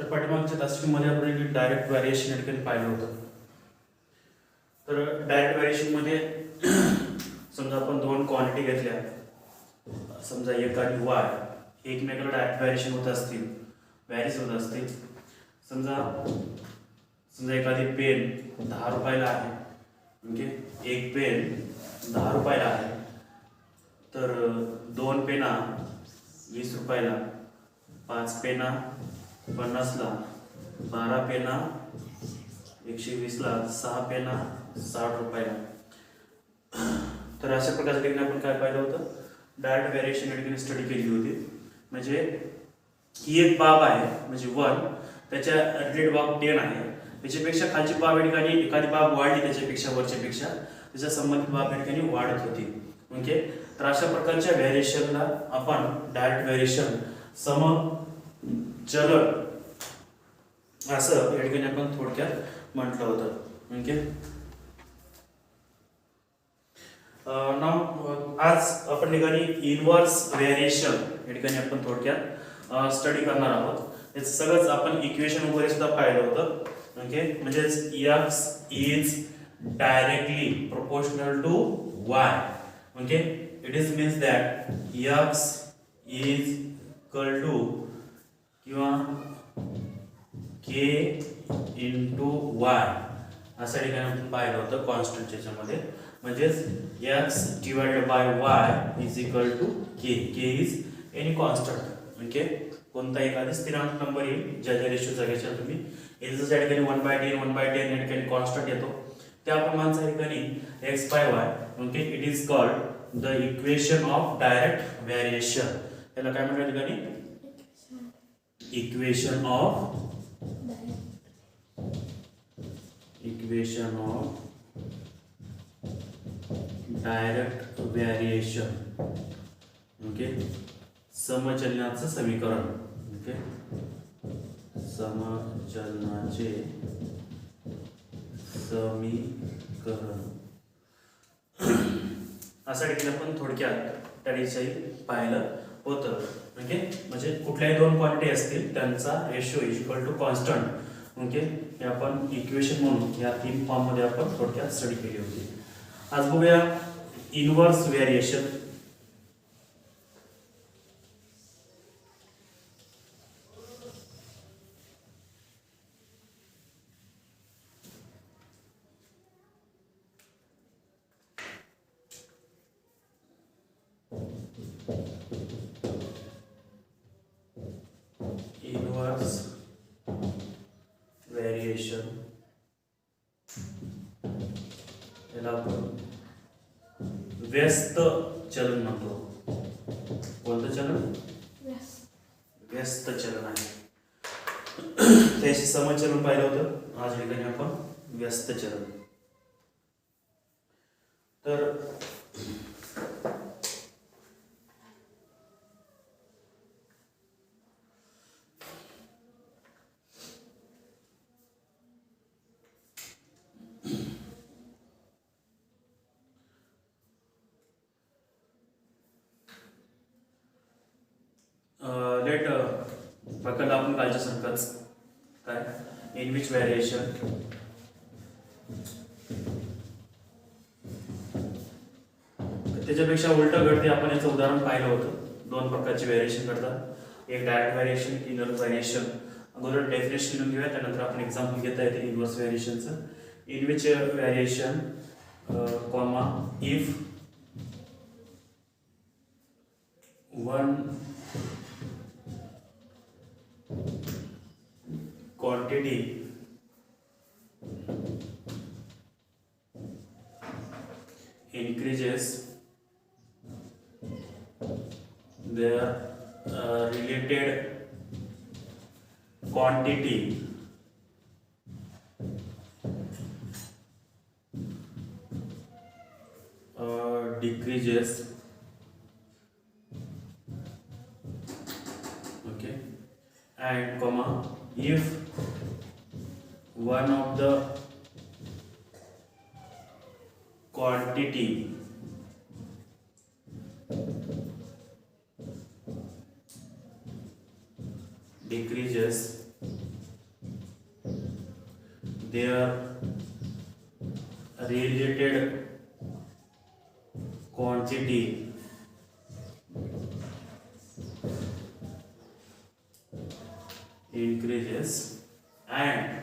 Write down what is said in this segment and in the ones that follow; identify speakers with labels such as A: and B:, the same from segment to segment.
A: तर पाठीमागच्या तासिकेमध्ये आपण डायरेक्ट व्हॅरिएशन या ठिकाणी पाहिलं होतं. तर डायरेक्ट व्हॅरिएशनमध्ये समजा आपण दोन क्वांटिटी घेतल्या, समजा एक आणि वाय, एकमेकाला डायरेक्ट व्हॅरिएशन होत असतील, व्हॅरीज होत असतील. समजा एखादी पेन 10 रुपयाला आहे, म्हणजे एक पेन 10 रुपयाला आहे, तर 2 पेना 20 रुपयाला, 5 पेना 50ला, 12 पेना 120ला, 6 पेना 60 रुपयाला. तर अशा प्रकारच्या ठिकाणी आपण काय पाहिलं होतं, डायरेक्ट व्हॅरिएशन या ठिकाणी स्टडी केली होती. म्हणजे ही एक बाब आहे, म्हणजे 1, त्याच्या रिलेटेड बाब 10 आहे, त्याच्यापेक्षा खालची बाब या ठिकाणी एखादी बाब वाढली त्याच्यापेक्षा वरच्यापेक्षा, त्याच्या संबंधित बाब या ठिकाणी वाढत होती. ओके. तर अशा प्रकारच्या व्हॅरिएशनला आपण डायरेक्ट व्हॅरिएशन, समचलन असं या ठिकाणी आपण थोडक्यात म्हटलं होतं. ओके. आज आपण ठिकाणी इनव्हर्स व्हॅरिएशन या ठिकाणी आपण थोडक्यात स्टडी करणार आहोत. याचं सगळंच आपण इक्वेशन वगैरे सुद्धा पाहिलं होतं. ओके. म्हणजेच x is directly proportional to y. Okay. It is means that x is equal to किंवा k इंटू y असं ठिकाणी आपण पाहिलं होतं कॉन्स्टंटच्या याच्यामध्ये. म्हणजेच x divided by y is equal to k. k is any constant. Okay. कोणता एखादा स्थिरांक नंबर येईल, ज्या रेशोचा घ्यायचा तुम्ही, याच्या ठिकाणी 1/10 1/10 या ठिकाणी कॉन्स्टंट येतो, त्याप्रमाणे या ठिकाणी x by y. Okay. It is called the equation of direct variation. याला काय म्हणतात ठिकाणी, equation of direct variation. Okay. समचलनाचं समीकरण. ओके. समचलनाचे समीकरण अशा ठिकाणी आपण थोडक्यात त्याविषयी पाहिलं होतं. ओके. म्हणजे कुठल्याही दोन क्वांटिटी असतील त्यांचा ratio is equal to constant. Okay. हे आपण इक्वेशन म्हणून या 3 फॉर्ममध्ये आपण थोडक्यात स्टडी केली होती. आज बघूया इनव्हर्स व्हॅरिएशन. इनव्हर्स व्हॅरिएशन याला आपण व्यस्त चलन म्हणतो. कोणतं चलन? व्यस्त चलन आहे. त्याशी समचलन पाहिलं होतं, आज ठिकाणी आपण व्यस्त चलन. तर लेट प्रकार आपण कालच्या सारखंच काय, इन विच व्हॅरिएशन त्याच्यापेक्षा उलट घडते. आपण याचं उदाहरण पाहिलं होतं. 2 प्रकारचे व्हॅरिएशन घडतात, एक डायरेक्ट व्हॅरिएशन, एक इनव्हर्स व्हॅरिएशन. अगोदर डेफिनेशन लिहून घेऊया, त्यानंतर आपण एक्झाम्पल घेता येते इनव्हर्स व्हॅरिएशनचं. In which variation comma if one quantity increases their related quantity decreases. Okay. And comma if one of the quantity decreases their related quantity increases and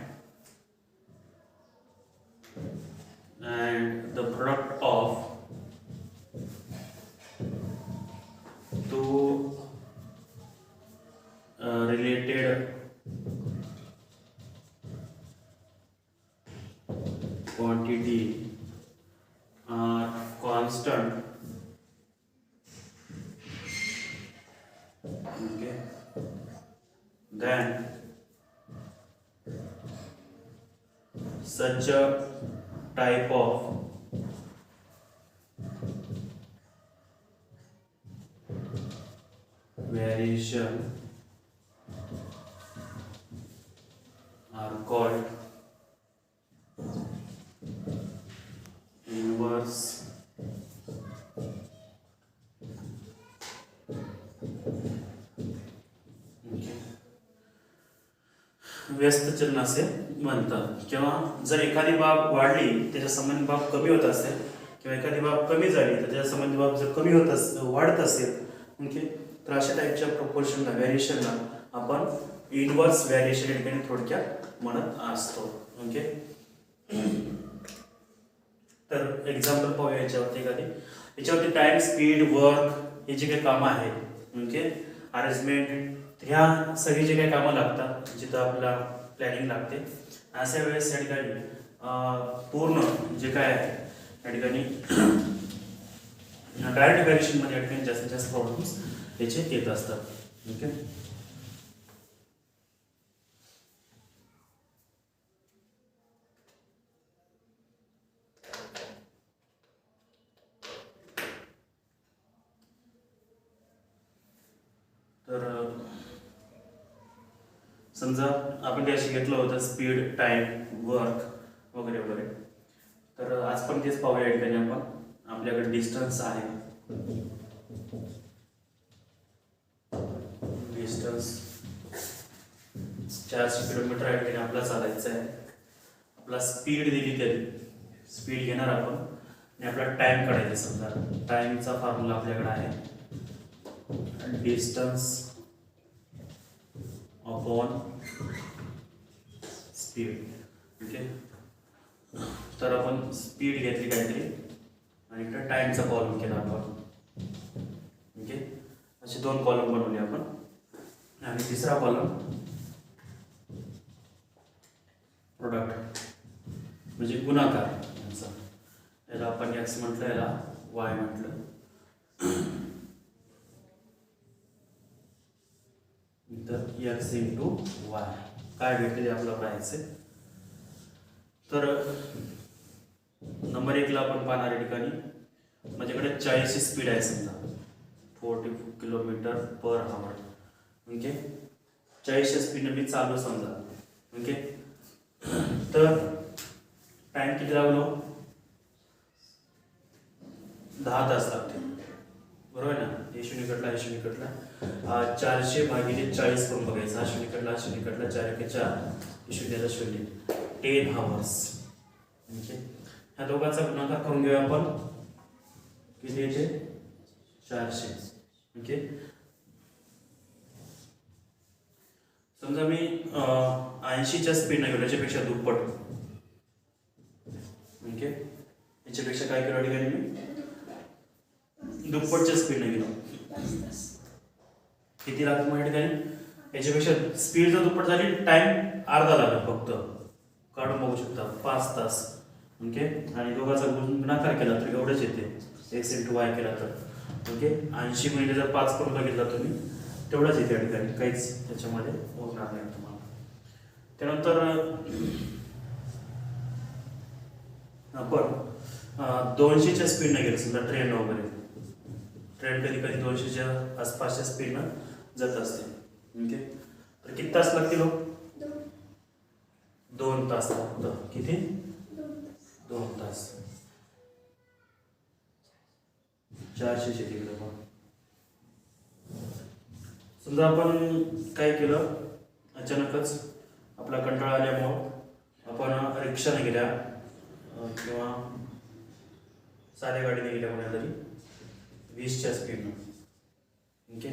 A: the product of two related quantity are constant, okay, then such a type of variation are called inverse व्यस्त चलन असे म्हणतात. किंवा जर एखादी बाब वाढली त्याच्या संबंधी बाब कमी होत असेल किंवा एखादी बाब कमी झाली तर त्याच्या संबंधी बाब जर कमी होत वाढत असेल, ओके, तर अशा टाईपच्या प्रोपोर्शनला व्हॅरिएशनला आपण इनव्हर्स व्हॅरिएशन या ठिकाणी थोडक्यात म्हणत असतो. ओके, तर एक्झाम्पल पाहूया याच्यावरती एखादी. याच्यावरती टाइम, स्पीड, वर्क हे जे काही कामं आहेत, ओके, अरेंजमेंट, ह्या सगळी जे काही कामं लागतात जिथं आपला प्लॅनिंग लागते, अशा वेळेस या ठिकाणी पूर्ण जे काय आहे या ठिकाणी डायरेक्ट व्हॅरिएशनमध्ये या ठिकाणी जास्तीत जास्त प्रॉब्लेम्स याचे येत असतात. ओके, तर समजा आपण त्याशी घेतलं होतं स्पीड, टाइम, वर्क वगैरे वगैरे, तर आज पण तेच पाहूया. या ठिकाणी आपण आपल्याकडे डिस्टन्स आहे, डिस्टन्स 400 किलोमीटर या ठिकाणी आपला चालायचं आहे. आपला स्पीड दिली तरी स्पीड घेणार आपण आणि आपला टाइम काढायचा. समजा टाइमचा फॉर्म्युला आपल्याकडे आहे डिस्टन्स अपॉन स्पीड. ओके, तर आपण स्पीड घेतली काहीतरी आणि इकडे टाइमचा कॉलम केला आपण. ओके, असे दोन कॉलम बनवले आपण आणि तिसरा कॉलम प्रोडक्ट म्हणजे गुणाकार यांचा. याला आपण एक्स म्हटलं, याला वाय म्हटलं. तर एक्स इंटू वाय काय भेटले आपल्याला पाहायचे. तर नंबर 1 ला आपण पाहणार या ठिकाणी माझ्याकडे 40 ची स्पीड आहे, समजा 40 किलोमीटर पर आवर. ओके, 40 च्या स्पीडने मी चालू समजा. ओके, तर टाइम किती लागलो? 10 तास लागते, बरोबर आहे ना. हे शून्य कटला, हे शून्य कटला, 400 भागिले 40 करून बघायचा. शून्य कटला, शून्य कटला, 4 एके 4, शून्याचा शून्य, 10 hours. ओके, ह्या दोघांचा गुणाकार करून घेऊया आपण. किती येते? 400. ओके, समजा मी 80 च्या स्पीडने गेलो, याच्यापेक्षा दुप्पट. ओके, याच्यापेक्षा काय केलं ठिकाणी मी दुप्पटच्या स्पीडने गेलो. किती लागतं मग या ठिकाणी? याच्यापेक्षा स्पीड जर दुप्पट झाली, टाइम अर्धा लागेल फक्त. काढून बघू शकता 5 तास. ओके, आणि दोघांचा गुणाकार केला तर एवढंच येते, एक्स इंटू वाय केला तर. ओके, 80 गुणिले जर 5 करून बघितला तुम्ही तेवढंच येते या ठिकाणी, काहीच त्याच्यामध्ये होणार नाही तुम्हाला. त्यानंतर आपण 200च्या स्पीडने गेलो, समजा ट्रेन वगैरे. ट्रेन कधी कधी 200च्या आसपासच्या स्पीडनं जात असते. ओके, तर किती तास लागतील? 2 तास लागतं. किती? 2 तास. 400 तिकडे. समजा आपण काय केलं, अचानकच आपला कंटाळा आल्यामुळं आपण रिक्षाने गेल्या किंवा साध्या गाडीने गेल्या कोणा तरी 20च्या स्पीडनं, ओके.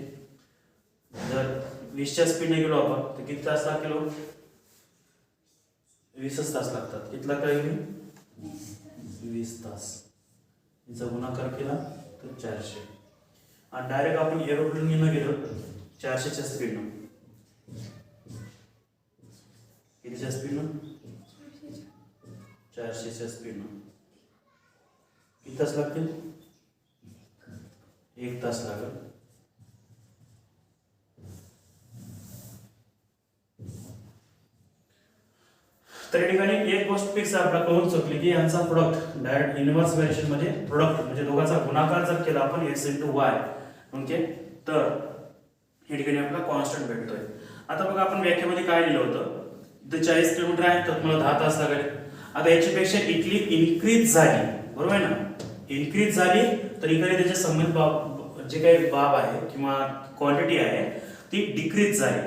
A: जर 20च्या स्पीडने गेलो आपण तर किती तास लागेल? 20च तास लागतात. किती लागतात? 20 तास. याचा गुणाकार केला तर 400. आणि डायरेक्ट आपण एरोप्लेनने गेलो 400च्या स्पीडनं. कितीच्या स्पीडनं? 400च्या स्पीडनं. किती तास लागतील? 1 तास लागेल. तर या ठिकाणी एक गोष्ट फिक्स आपला कळून चुकली की यांचा प्रोडक्ट डायरेक्ट इनव्हर्स व्हेरिएशन मध्ये प्रोडक्ट म्हणजे दोघांचा गुणाकार जर केला आपण x * y, ओके, तर या ठिकाणी आपला कॉन्स्टंट भेटतोय. आता बघा आपण व्याख्यामध्ये काय लिहिलं होतं? इथे 40 किलोमीटर आहे तर तुम्हाला 10 तास लागेल. आता याच्यापेक्षा इथली इन्क्रीज झाली, बरोबर आहे ना? इन्क्रीज झाली तर इकडे त्याच्या संबंधित जे काही बाब आहे किंवा क्वांटिटी आहे ती डिक्रीज झाली.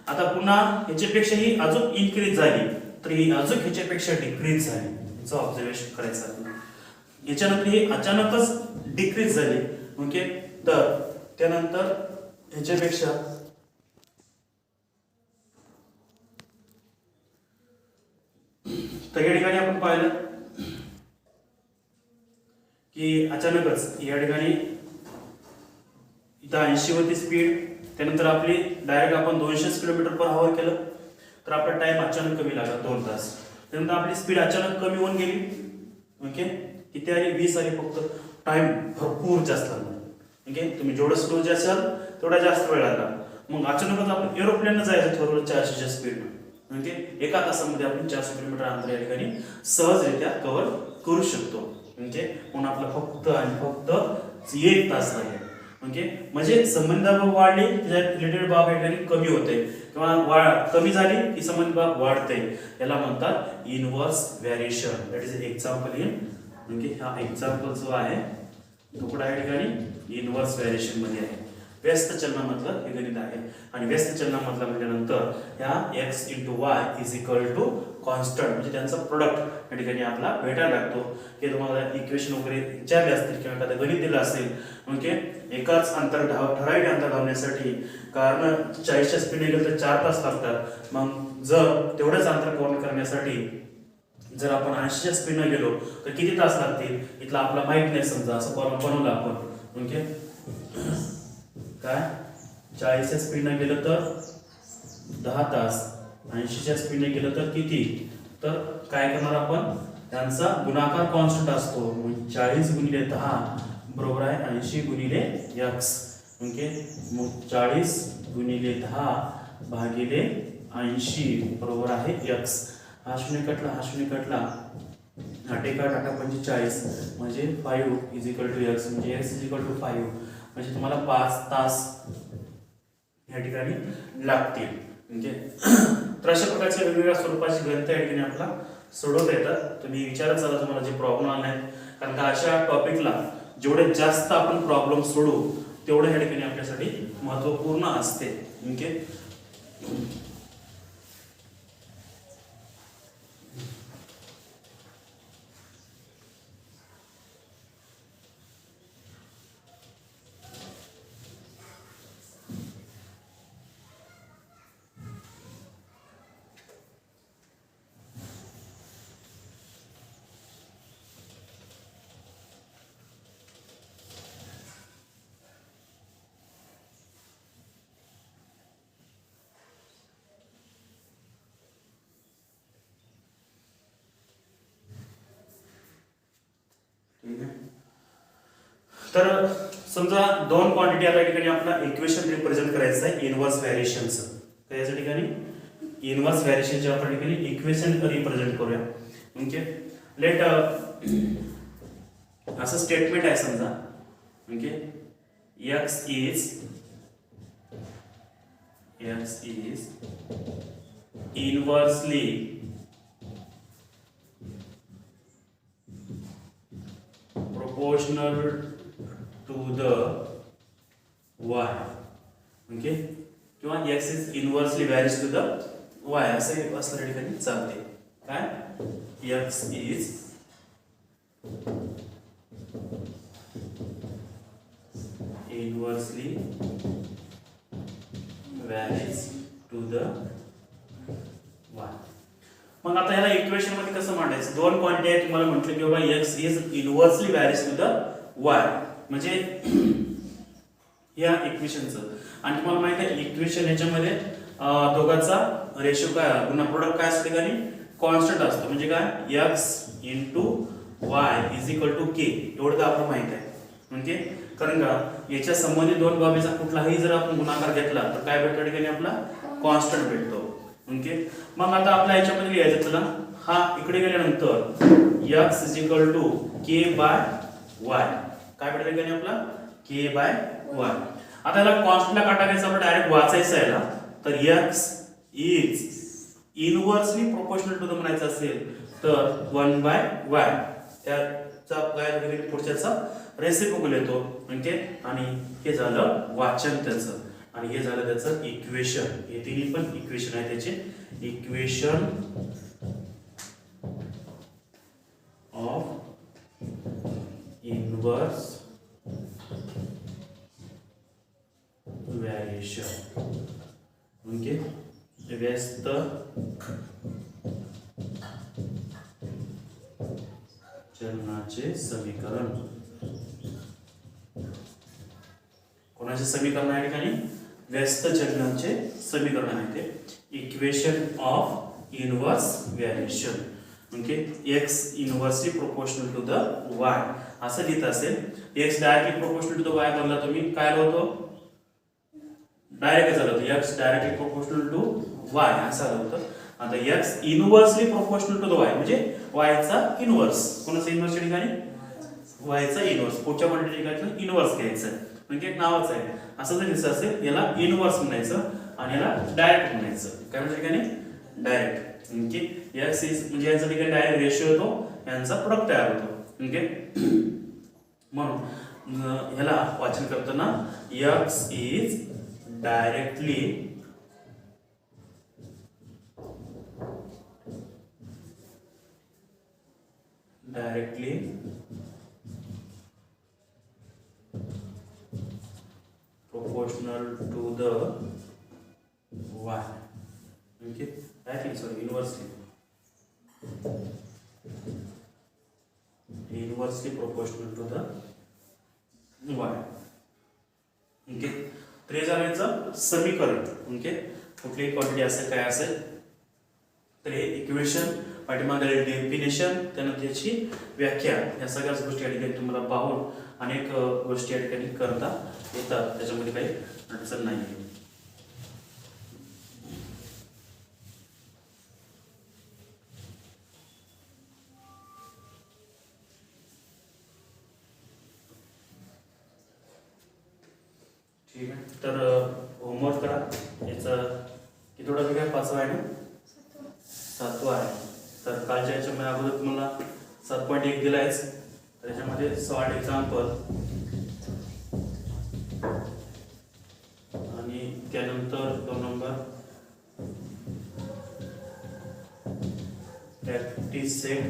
A: आता पुन्हा याच्यापेक्षाही अजून इन्क्रीज झाली तर ही अजून ह्याच्यापेक्षा डिक्रीज झाली. याचं ऑब्झर्वेशन करायचं. याच्यानंतर ही अचानकच डिक्रीज झाली, ओके, तर त्यानंतर ह्याच्यापेक्षा तर या ठिकाणी आपण पाहिलं की अचानकच या ठिकाणी इथं 80 होती स्पीड, त्यानंतर आपली डायरेक्ट आपण 200 किलोमीटर पर आवर केलं तर आपला टाइम अचानक कमी लागला 2 तास. त्यानंतर आपली स्पीड अचानक कमी होऊन गेली, ओके. किती आली? 20 आली. फक्त टाइम भरपूर जास्त लागला, ओके. तुम्ही जेवढं स्लो जासाल तेवढा जास्त वेळ लागला. मग अचानकच आपण एरोप्लेननं जायचं ठरवलं 400च्या स्पीडनं, ओके. एका तासामध्ये आपण 400 किलोमीटर अंतर या ठिकाणी सहजरित्या कव्हर करू शकतो, म्हणजे म्हणून आपला फक्त आणि फक्त 1 तास लागेल, ओके. म्हणजे संबंध वाढली त्याच्या रिलेटेड बाब या ठिकाणी कमी होते किंवा कमी झाली की संबंध बाब वाढते. याला म्हणतात inverse variation. That is example in, okay. हा एक्झाम्पल जो आहे तो कुठे आहे? ठिकाणी इनव्हर्स व्हेरिएशन मध्ये आहे. व्यस्त चलनामधलं हे गणित आहे आणि व्यस्त चलनामधलं म्हटल्यानंतर या x * y = कॉन्स्टंट म्हणजे त्यांचा प्रोडक्ट या ठिकाणी आपला भेटायला लागतो. हे तुम्हाला इक्वेशन वगैरे विचारले असतील किंवा एखादं गणित दिलं असेल, ओके. एकाच अंतर ठराविक अंतर धावण्यासाठी, कारण 40च्या स्पीडने गेलं तर 4 तास लागतात. मग जर तेवढंच अंतर कव्हर करण्यासाठी जर आपण 80च्या स्पीडने गेलो तर किती तास लागतील? इथला आपला माहित नाही. समजा असं कॉलम बनवलं आपण, ओके. काय 40च्या स्पीडने गेलं तर 10 तास, 80च्या स्पीडने गेलं तर किती? तर काय करणार आपण? त्यांचा गुणाकार कॉन्स्टंट असतो. 40 × 10 बरोबर आहे 80 × x, ओके. मग 40 × 10 भागिले 80 बरोबर आहे x. हा शून्य कटला, हा शून्य कटला, 8 × 8 = 45 म्हणजे 5 = x म्हणजे x = 5 म्हणजे तुम्हाला 5 तास या ठिकाणी लागतील, म्हणजे तर अशा प्रकारच्या वेगवेगळ्या स्वरूपाची गणितं या ठिकाणी आपल्याला सोडवता येतात. तुम्ही विचारत चला तुम्हाला जे प्रॉब्लेम आले आहेत, कारण का अशा टॉपिकला जेवढे जास्त आपण प्रॉब्लेम सोडवू तेवढं या ठिकाणी आपल्यासाठी महत्त्वपूर्ण असते, ओके. तर समजा दोन क्वांटिटी आता या ठिकाणी आपला इक्वेशन रिप्रेझेंट करायचं आहे इनव्हर्स व्हेरिएशनचं. तर याच्या ठिकाणी इनव्हर्स व्हेरिएशनचे आपण ठिकाणी इक्वेशन रिप्रेझेंट करूया, ओके. लेट असं स्टेटमेंट आहे समजा, okay. x is inversely proportional to the y, okay. किंवा x is inversely varies to the y असं असं ठिकाणी चालते. काय x is inversely varies to the y. मग आता ह्याला इक्वेशन मध्ये कसं मांडायचं, दोन क्वांटिटी आहेत, तुम्हाला म्हटलं की बाबा x is inversely varies to the y, म्हणजे या इक्वेशनचं. आणि तुम्हाला माहिती आहे इक्वेशन याच्यामध्ये दोघांचा रेशो काय, पुन्हा प्रोडक्ट काय असतो ठिकाणी कॉन्स्टंट असतो, म्हणजे काय x into y is equal to k, एवढं तर आपल्याला माहित आहे. म्हणजे कारण का याच्या संबंधित दोन बाबीचा कुठलाही जर आपण गुणाकार घेतला तर काय भेटतो ठिकाणी आपला कॉन्स्टंट भेटतो. ओके, मग आता आपल्या याच्यामध्ये लिहायचं चला, हा इकडे गेल्यानंतर x is equal to k by y, काय भेटतं ठिकाणी आपला k बाय y. आता याला कॉन्स्टंटला काटा घ्यायचा, आपण डायरेक्ट वाचायचं आहे याला, तर x is inversely proportional to the म्हणायचं असेल तर 1 बाय y, त्याचा काय पुढच्याचा रेसिप्रोकल येतो. म्हणजे आणि हे झालं वाचन त्याचं, आणि हे झालं त्याचं इक्वेशन. हे तिन्ही पण इक्वेशन आहे त्याचे, equation of inverse variation. Okay, व्यस्त चलनाचे समीकरण. कोणाचे समीकरण आहे ठिकाणी, व्यस्त चलनाचे समीकरण आहे ते, equation of inverse variation. Okay, x inversely proportional to the y असं लिहित असेल, x directly proportional to the y बनला, तुम्ही काय होतो डायरेक्ट झालं होतं x directly proportional to y असं आलं होतं. आता x inversely proportional to the y म्हणजे y चा इनवर्स, कोणाचा इनवर्स या ठिकाणी y चा इनवर्स, पुढच्या क्वांटिटी ठिकाणी इनवर्स घ्यायचं, म्हणजे एक नावच आहे. असं जर दिसत असेल याला इनवर्स म्हणायचं आणि याला डायरेक्ट म्हणायचं. काय म्हणजे ठिकाणी डायरेक्ट, म्हणजे x इज म्हणजे यांचा ठिकाणी डायरेक्ट रेशियो होतो, यांचा प्रोडक्ट तयार होतो. ओके, म्हणून ह्याला वाचन करताना x is directly proportional to the y. Okay, I think so. Inversely proportional to the y. Okay, तर हे झालं याचं समीकरण. ओके, कुठलीही क्वांटिटी असेल काय असेल तर हे इक्वेशन, पाठीमागे डेफिनेशन, त्यानंतर त्याची व्याख्या, या सगळ्याच गोष्टी या ठिकाणी तुम्हाला पाहून अनेक गोष्टी या ठिकाणी करता येतात, त्याच्यामध्ये काही अडचण नाही. ठीक आहे, तर होमवर्क करा. याचा किती टॉपिक आहे, 5वा आहे ना, 7वा आहे. तर कालच्या याच्यामध्ये अगोदर तुम्हाला 7.1 दिला आहेच, तर याच्यामध्ये 60 एक्झाम्पल आणि त्यानंतर 2 नंबर प्रॅक्टिस सेट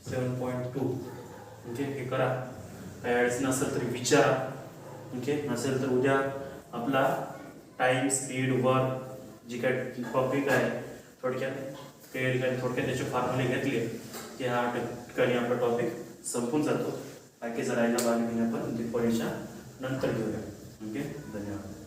A: 7.2. म्हणजे हे करा, काही अडचण असेल तरी विचारा. ओके, नसेल तर उद्या आपला टाइम, स्पीड, वर्क जी काय टॉपिक आहे थोडक्यात त्याचे फॉर्म्युले घेतले की हा ठिकाणी आपला टॉपिक संपून जातो. बाकीचा राहिला भाग घेणे आपण परीक्षा नंतर घेऊया. ओके, धन्यवाद.